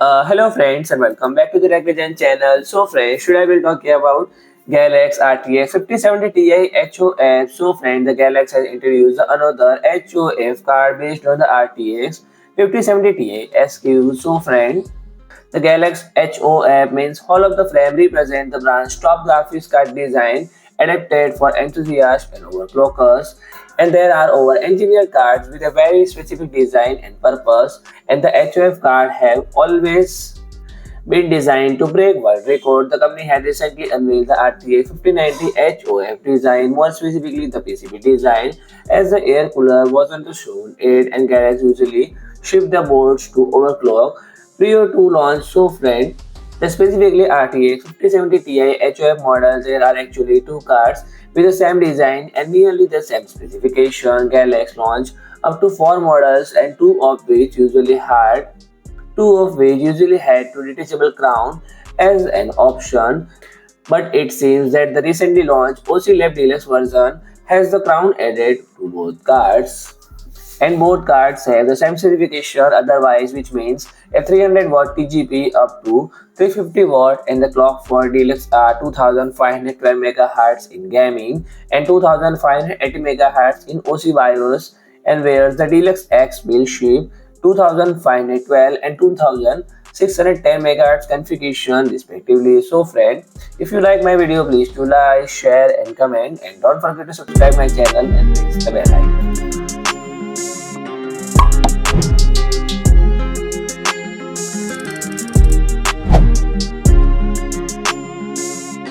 Hello friends and welcome back to the Revision channel. So friends, today I will talk about GALAX RTX 5070 Ti HOF. So friends, the GALAX has introduced another HOF card based on the RTX 5070 Ti SKU. So friends, the GALAX HOF means Hall of the Frame represent the brand's top graphics card design adapted for enthusiasts and overclockers. And there are over engineered cards with a very specific design and purpose, and the HOF card have always been designed to break world record. The company had recently unveiled the RTX 5090 HOF design, more specifically the PCB design, as the air cooler was on the show. It and Garage usually ship the boards to overclock prior to launch. So friend, the specifically RTX 5070 Ti HOF model, there are actually two cards with the same design and nearly the same specification. GALAX launched up to 4 models and two of which usually had to detachable crown as an option, but it seems that the recently launched OC Lab Deluxe version has the crown added to both cards. And both cards have the same specification otherwise, which means a 300 watt TGP up to 350 watt, and the clock for Deluxe are 2512 MHz in gaming and 2580 MHz in OC BIOS, and whereas the Deluxe X will ship 2512 and 2610 MHz configuration respectively. So friend, if you like my video, please do like, share and comment, and don't forget to subscribe my channel and press the bell icon.